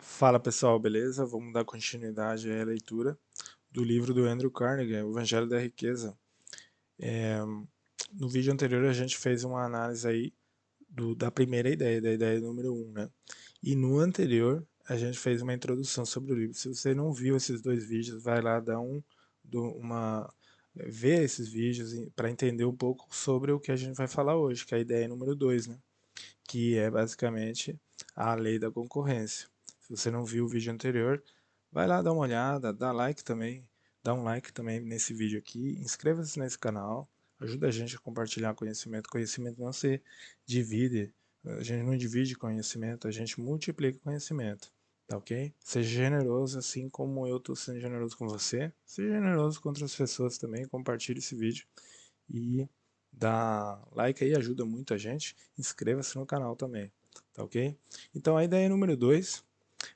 Fala pessoal, beleza? Vamos dar continuidade à leitura do livro do Andrew Carnegie, O Evangelho da Riqueza. No vídeo anterior a gente fez uma análise aí da primeira ideia, da ideia número um, né? E no anterior a gente fez uma introdução sobre o livro. Se você não viu esses dois vídeos, vai lá dar uma ver esses vídeos para entender um pouco sobre o que a gente vai falar hoje, que é a ideia número 2, né? Que é basicamente a lei da concorrência. Se você não viu o vídeo anterior, vai lá dar uma olhada, dá um like também nesse vídeo aqui, inscreva-se nesse canal, ajuda a gente a compartilhar conhecimento. Conhecimento não se divide, a gente não divide conhecimento, a gente multiplica conhecimento. Tá ok? Seja generoso, assim como eu estou sendo generoso com você. Seja generoso com outras pessoas também. Compartilhe esse vídeo e dá like aí, ajuda muito a gente. Inscreva-se no canal também, tá ok? Então a ideia número 2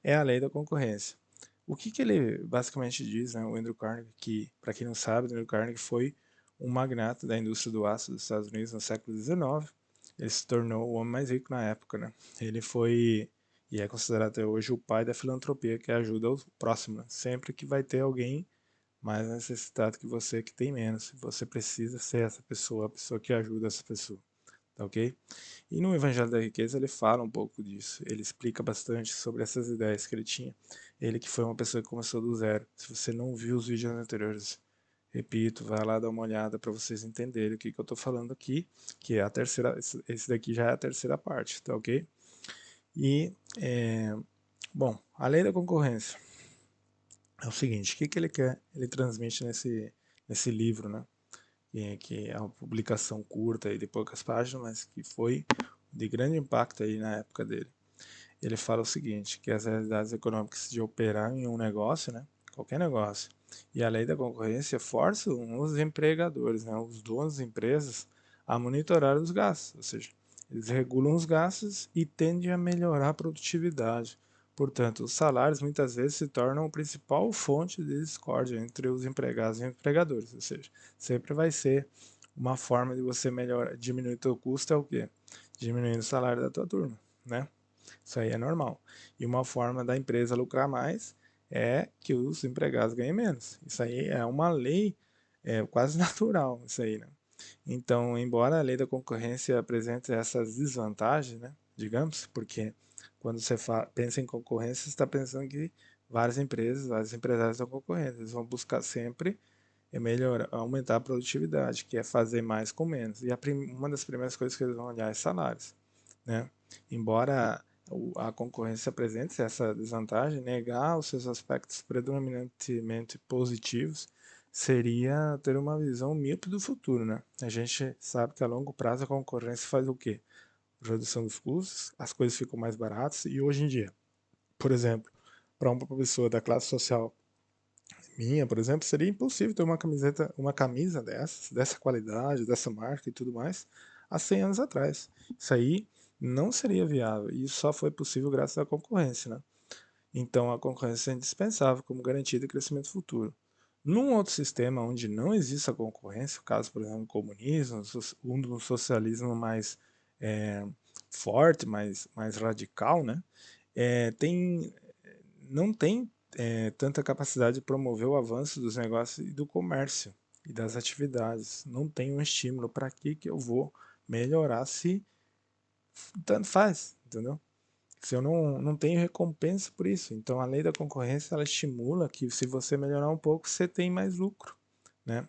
é a lei da concorrência. O que ele basicamente diz, né, o Andrew Carnegie, que para quem não sabe, o Andrew Carnegie foi um magnata da indústria do aço dos Estados Unidos no século XIX. Ele se tornou o homem mais rico na época, né? Ele foi e é considerado até hoje o pai da filantropia, que ajuda o próximo, né? Sempre que vai ter alguém mais necessitado que você que tem menos. Você precisa ser essa pessoa, a pessoa que ajuda essa pessoa, tá ok? E no Evangelho da Riqueza ele fala um pouco disso, ele explica bastante sobre essas ideias que ele tinha. Ele que foi uma pessoa que começou do zero. Se você não viu os vídeos anteriores, repito, vai lá dar uma olhada para vocês entenderem o que eu estou falando aqui, que é a terceira, esse daqui já é a terceira parte, tá ok? E, bom, a lei da concorrência é o seguinte, o que ele quer, ele transmite nesse livro, né? Que é uma publicação curta e de poucas páginas, mas que foi de grande impacto aí na época dele. Ele fala o seguinte, que as realidades econômicas de operar em um negócio, né, qualquer negócio, e a lei da concorrência forçam os empregadores, né, os donos das empresas, a monitorar os gastos, ou seja, eles regulam os gastos e tendem a melhorar a produtividade. Portanto, os salários muitas vezes se tornam a principal fonte de discórdia entre os empregados e empregadores, ou seja, sempre vai ser uma forma de você melhorar, diminuir o teu custo é o quê? Diminuindo o salário da tua turma, né? Isso aí é normal. E uma forma da empresa lucrar mais é que os empregados ganhem menos. Isso aí é uma lei quase natural, isso aí, né? Então, embora a lei da concorrência apresente essas desvantagens, né, digamos, porque quando você pensa em concorrência, você está pensando que várias empresas, vários empresários estão concorrendo. Eles vão buscar sempre melhorar, aumentar a produtividade, que é fazer mais com menos. E uma das primeiras coisas que eles vão olhar é salários, né? Embora a concorrência apresente essa desvantagem, negar os seus aspectos predominantemente positivos seria ter uma visão míope do futuro, né? A gente sabe que a longo prazo a concorrência faz o quê? Redução dos custos, as coisas ficam mais baratas e hoje em dia, por exemplo, para uma pessoa da classe social minha, por exemplo, seria impossível ter uma camisa dessa qualidade, dessa marca e tudo mais, há 100 anos atrás. Isso aí não seria viável e isso só foi possível graças à concorrência, né? Então a concorrência é indispensável como garantia de crescimento futuro. Num outro sistema onde não existe a concorrência, caso, por exemplo, o comunismo, um socialismo mais é, forte, mais radical, né? Tem não tem tanta capacidade de promover o avanço dos negócios e do comércio e das atividades. Não tem um estímulo para que eu vou melhorar se tanto faz, entendeu? Se eu não tenho recompensa por isso. Então a lei da concorrência ela estimula que se você melhorar um pouco, você tem mais lucro, né?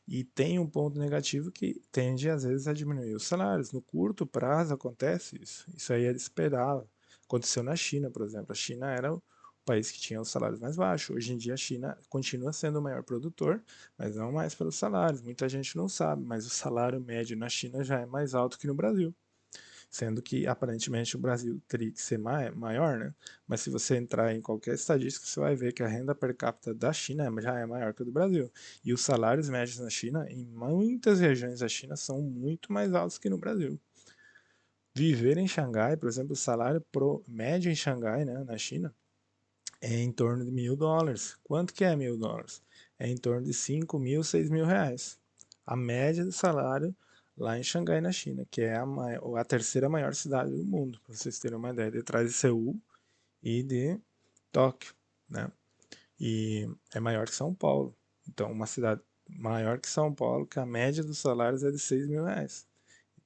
E tem um ponto negativo que tende às vezes a diminuir os salários. No curto prazo acontece isso. Isso aí é esperável. Aconteceu na China, por exemplo. A China era o país que tinha os salários mais baixos. Hoje em dia a China continua sendo o maior produtor, mas não mais pelos salários. Muita gente não sabe, mas o salário médio na China já é mais alto que no Brasil, sendo que aparentemente o Brasil teria que ser maior, né? Mas se você entrar em qualquer estatística, você vai ver que a renda per capita da China já é maior que a do Brasil. E os salários médios na China, em muitas regiões da China, são muito mais altos que no Brasil. Viver em Xangai, por exemplo, o salário médio em Xangai, né, na China, é em torno de US$ 1.000. Quanto que é US$ 1.000? É em torno de 5.000, R$ 6.000. A média do salário lá em Xangai, na China, que é a terceira maior cidade do mundo, para vocês terem uma ideia, detrás de Seul e de Tóquio, né? E é maior que São Paulo. Então, uma cidade maior que São Paulo, que a média dos salários é de R$ 6.000.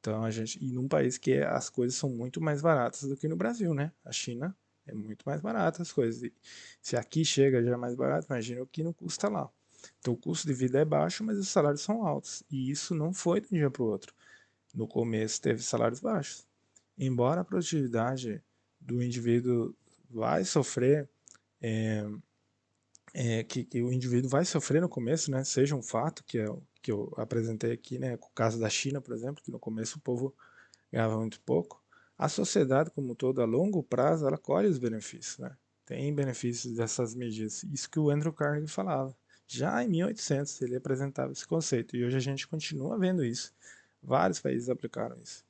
Então, e num país que as coisas são muito mais baratas do que no Brasil, né? A China é muito mais barata as coisas. E se aqui chega já é mais barato, imagina o que não custa lá. Então, o custo de vida é baixo, mas os salários são altos. E isso não foi de um dia para o outro. No começo teve salários baixos. Embora a produtividade do indivíduo vai sofrer, que o indivíduo vai sofrer no começo, né? Seja um fato que eu apresentei aqui, né? Com o caso da China, por exemplo, que no começo o povo ganhava muito pouco. A sociedade como um todo, a longo prazo, ela colhe os benefícios, né? Tem benefícios dessas medidas. Isso que o Andrew Carnegie falava. Já em 1800 ele apresentava esse conceito e hoje a gente continua vendo isso. Vários países aplicaram isso.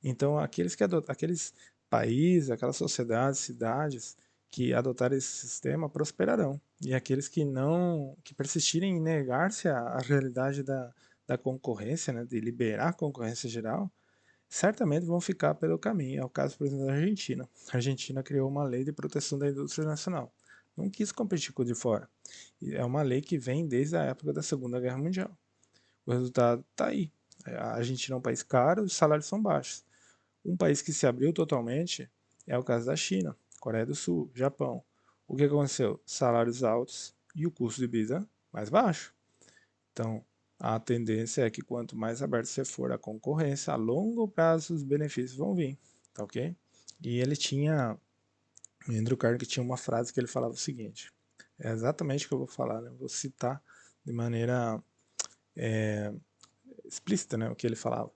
Então, aqueles países, aquelas sociedades, cidades que adotarem esse sistema prosperarão. E aqueles que não, que persistirem em negar-se à realidade da concorrência, né, de liberar a concorrência geral, certamente vão ficar pelo caminho. É o caso, por exemplo, da Argentina. A Argentina criou uma lei de proteção da indústria nacional. Não quis competir com o de fora. E é uma lei que vem desde a época da Segunda Guerra Mundial. O resultado está aí. A Argentina é um país caro, os salários são baixos. Um país que se abriu totalmente é o caso da China, Coreia do Sul, Japão. O que aconteceu? Salários altos e o custo de vida mais baixo. Então, a tendência é que quanto mais aberto você for à concorrência, a longo prazo os benefícios vão vir, tá ok? E ele tinha, o Andrew Carnegie tinha uma frase que ele falava o seguinte, é exatamente o que eu vou falar, né? Vou citar de maneira explícita, né, o que ele falava.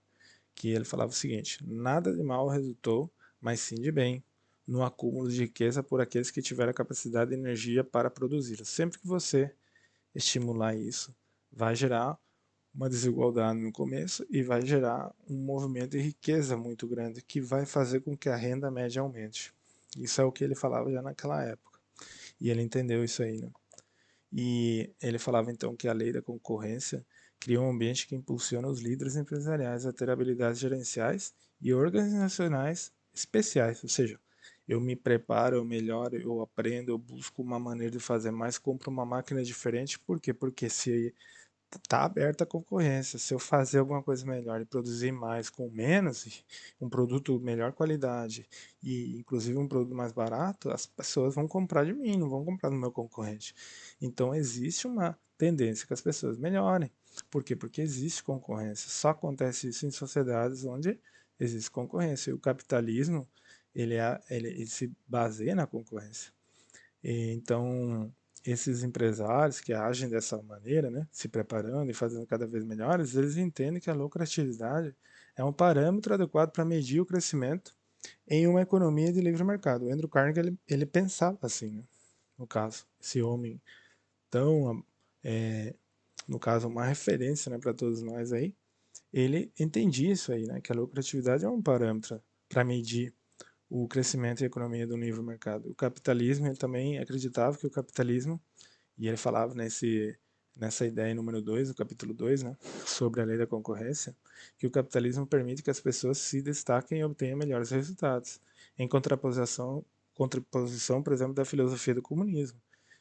Que ele falava o seguinte: nada de mal resultou, mas sim de bem, no acúmulo de riqueza por aqueles que tiveram a capacidade e energia para produzi-la. Sempre que você estimular isso, vai gerar uma desigualdade no começo e vai gerar um movimento de riqueza muito grande que vai fazer com que a renda média aumente. Isso é o que ele falava já naquela época. E ele entendeu isso aí, né? E ele falava então que a lei da concorrência cria um ambiente que impulsiona os líderes empresariais a ter habilidades gerenciais e organizacionais especiais, ou seja, eu me preparo, eu melhoro, eu aprendo, eu busco uma maneira de fazer mais, compro uma máquina diferente, por quê? Porque se está aberta a concorrência. Se eu fazer alguma coisa melhor e produzir mais com menos, um produto melhor qualidade e inclusive um produto mais barato, as pessoas vão comprar de mim, não vão comprar do meu concorrente. Então existe uma tendência que as pessoas melhorem. Por quê? Porque existe concorrência. Só acontece isso em sociedades onde existe concorrência. E o capitalismo ele se baseia na concorrência. Então, esses empresários que agem dessa maneira, né, se preparando e fazendo cada vez melhores, eles entendem que a lucratividade é um parâmetro adequado para medir o crescimento em uma economia de livre mercado. O Andrew Carnegie ele pensava assim, né, no caso, esse homem tão, é, no caso, uma referência, né, para todos nós aí, ele entendia isso aí, né, que a lucratividade é um parâmetro para medir o crescimento e a economia do livre mercado. O capitalismo, ele também acreditava que o capitalismo, e ele falava nessa ideia número 2, o capítulo 2, né, sobre a lei da concorrência, que o capitalismo permite que as pessoas se destaquem e obtenham melhores resultados, em contraposição, por exemplo, da filosofia do comunismo,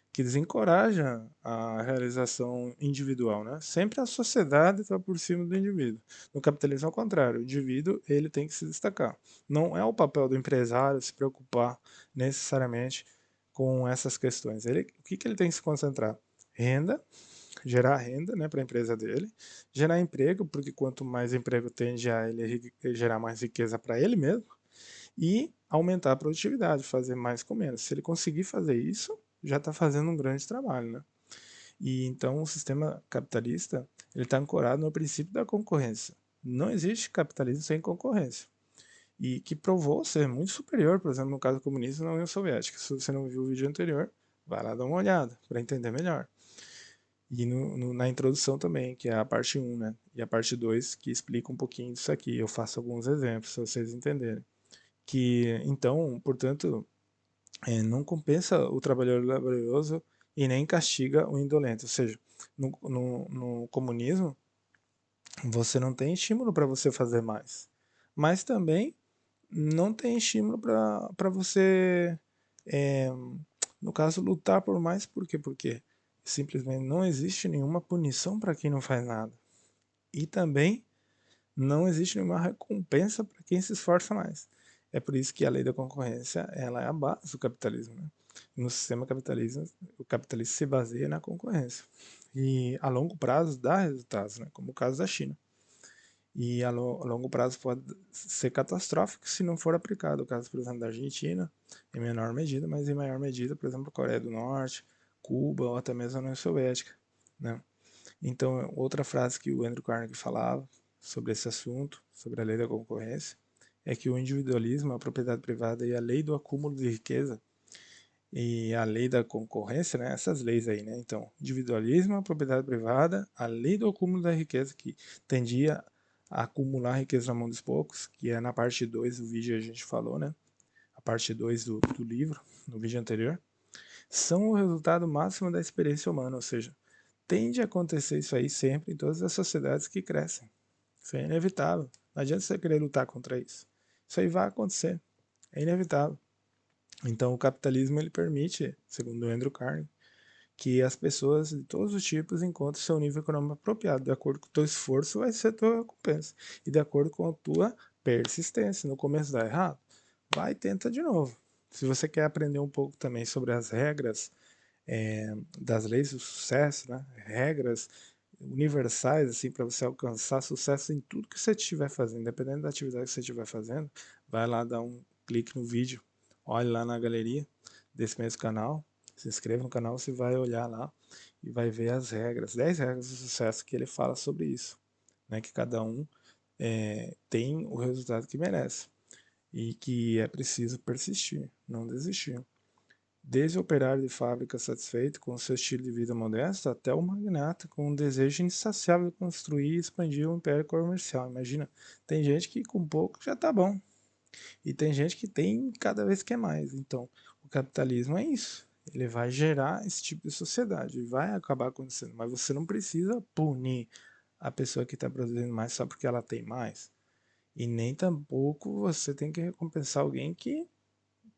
que desencoraja a realização individual, né? Sempre a sociedade está por cima do indivíduo. No capitalismo, ao contrário, o indivíduo ele tem que se destacar. Não é o papel do empresário se preocupar necessariamente com essas questões. O que ele tem que se concentrar? Renda, gerar renda, né, para a empresa dele, gerar emprego, porque quanto mais emprego tende a ele gerar mais riqueza para ele mesmo, e aumentar a produtividade, fazer mais com menos. Se ele conseguir fazer isso, já está fazendo um grande trabalho, né? E então o sistema capitalista ele está ancorado no princípio da concorrência. Não existe capitalismo sem concorrência. E que provou ser muito superior, por exemplo, no caso comunista na União Soviética. Se você não viu o vídeo anterior, vai lá dar uma olhada para entender melhor. E na introdução também, que é a parte um, né? E a parte 2 que explica um pouquinho disso aqui. Eu faço alguns exemplos para vocês entenderem. Que então, portanto, não compensa o trabalhador laborioso e nem castiga o indolente. Ou seja, no comunismo, você não tem estímulo para você fazer mais, mas também não tem estímulo para você. É, No caso, lutar por mais, por quê? Porque simplesmente não existe nenhuma punição para quem não faz nada. E também não existe nenhuma recompensa para quem se esforça mais. É por isso que a lei da concorrência ela é a base do capitalismo. Né? No sistema capitalista, o capitalismo se baseia na concorrência. E a longo prazo dá resultados, né? Como o caso da China. E a longo prazo pode ser catastrófico se não for aplicado. O caso, por exemplo, da Argentina, em menor medida, mas em maior medida, por exemplo, a Coreia do Norte, Cuba ou até mesmo a União Soviética. Né? Então, outra frase que o Andrew Carnegie falava sobre esse assunto, sobre a lei da concorrência, é que o individualismo, a propriedade privada e a lei do acúmulo de riqueza e a lei da concorrência, né, essas leis aí, né? Então, individualismo, a propriedade privada, a lei do acúmulo da riqueza que tendia a acumular riqueza na mão dos poucos, que é na parte 2 do vídeo a gente falou, né? A parte 2 do livro, no vídeo anterior, são o resultado máximo da experiência humana, ou seja, tende a acontecer isso aí sempre em todas as sociedades que crescem. Isso é inevitável. Não adianta você querer lutar contra isso. Isso aí vai acontecer. É inevitável. Então, o capitalismo ele permite, segundo o Andrew Carnegie, que as pessoas de todos os tipos encontrem seu nível econômico apropriado. De acordo com o teu esforço, vai ser a tua recompensa. E de acordo com a tua persistência. No começo dá errado, vai e tenta de novo. Se você quer aprender um pouco também sobre as regras das leis do sucesso, né? Regras universais assim para você alcançar sucesso em tudo que você estiver fazendo, independente da atividade que você estiver fazendo, vai lá dar um clique no vídeo, olhe lá na galeria desse mesmo canal, se inscreva no canal, você vai olhar lá e vai ver as regras, 10 regras do sucesso que ele fala sobre isso, né? Que cada um tem o resultado que merece e que é preciso persistir, não desistir. Desde o operário de fábrica satisfeito com seu estilo de vida modesto até o magnata com um desejo insaciável de construir e expandir um império comercial. Imagina, tem gente que com pouco já tá bom. E tem gente que tem cada vez que é mais. Então, o capitalismo é isso. Ele vai gerar esse tipo de sociedade. E vai acabar acontecendo. Mas você não precisa punir a pessoa que está produzindo mais só porque ela tem mais. E nem tampouco você tem que recompensar alguém que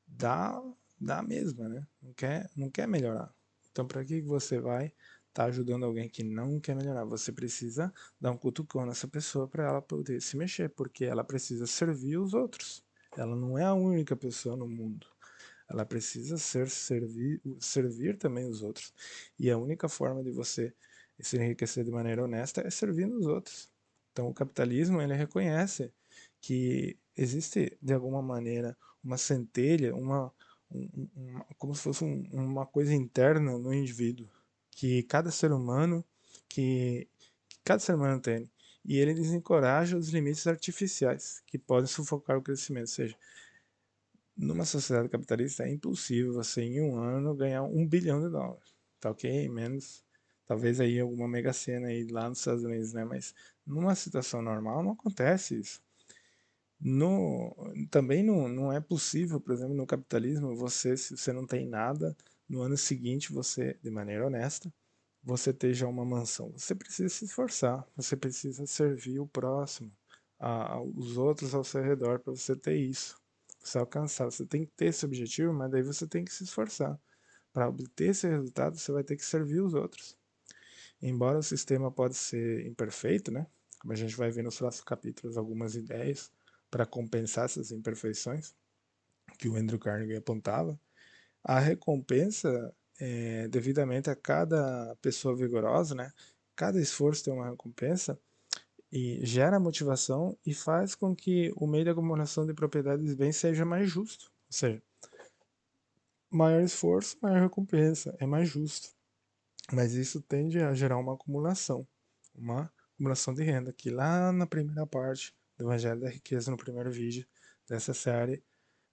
dá, dá a mesma, né? Não quer melhorar. Então, para que você vai estar ajudando alguém que não quer melhorar? Você precisa dar um cutucão nessa pessoa para ela poder se mexer, porque ela precisa servir os outros. Ela não é a única pessoa no mundo. Ela precisa servir também os outros. E a única forma de você se enriquecer de maneira honesta é servindo os outros. Então, o capitalismo ele reconhece que existe de alguma maneira uma centelha, como se fosse uma coisa interna no indivíduo que cada ser humano que cada ser humano tem. E ele desencoraja os limites artificiais que podem sufocar o crescimento. Ou seja, numa sociedade capitalista é impossível você em um ano ganhar US$ 1 bilhão. Tá ok? Menos, talvez aí alguma mega sena aí lá nos Estados Unidos, né? Mas numa situação normal não acontece isso. No, também não é possível, por exemplo, no capitalismo, você, se você não tem nada, no ano seguinte você, de maneira honesta, você ter já uma mansão. Você precisa se esforçar, você precisa servir o próximo, os outros ao seu redor para você ter isso, você alcançar. Você tem que ter esse objetivo, mas daí você tem que se esforçar. Para obter esse resultado, você vai ter que servir os outros. Embora o sistema pode ser imperfeito, né? Como a gente vai ver nos próximos capítulos algumas ideias para compensar essas imperfeições que o Andrew Carnegie apontava, a recompensa devidamente a cada pessoa vigorosa, né? Cada esforço tem uma recompensa e gera motivação e faz com que o meio de acumulação de propriedades de bens seja mais justo. Ou seja, maior esforço, maior recompensa, é mais justo. Mas isso tende a gerar uma acumulação de renda, que lá na primeira parte do Evangelho da Riqueza, no primeiro vídeo dessa série,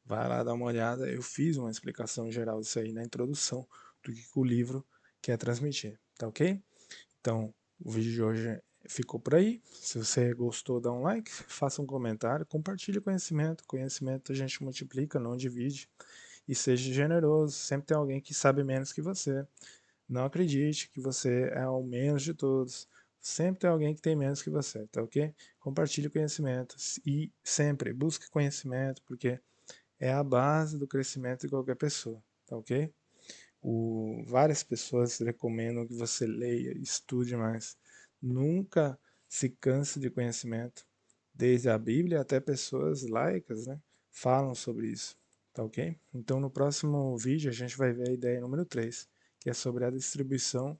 vai lá dar uma olhada. Eu fiz uma explicação geral disso aí na introdução do que o livro quer transmitir, tá ok? Então, o vídeo de hoje ficou por aí. Se você gostou, dá um like, faça um comentário, compartilhe conhecimento. Conhecimento a gente multiplica, não divide. E seja generoso, sempre tem alguém que sabe menos que você. Não acredite que você é o menos de todos. Sempre tem alguém que tem menos que você, tá ok? Compartilhe conhecimento e sempre busque conhecimento, porque é a base do crescimento de qualquer pessoa, tá ok? Várias pessoas recomendam que você leia, estude mais. Nunca se canse de conhecimento. Desde a Bíblia até pessoas laicas, né, falam sobre isso. Tá ok? Então no próximo vídeo a gente vai ver a ideia número 3, que é sobre a distribuição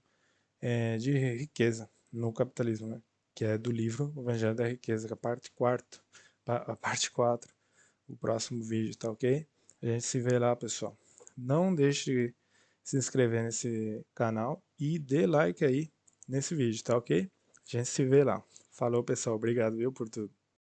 de riqueza no capitalismo, né? Que é do livro O Evangelho da Riqueza, que é a parte 4, a parte 4, o próximo vídeo, tá ok? A gente se vê lá, pessoal. Não deixe de se inscrever nesse canal e dê like aí nesse vídeo, tá ok? A gente se vê lá. Falou, pessoal. Obrigado, viu, por tudo.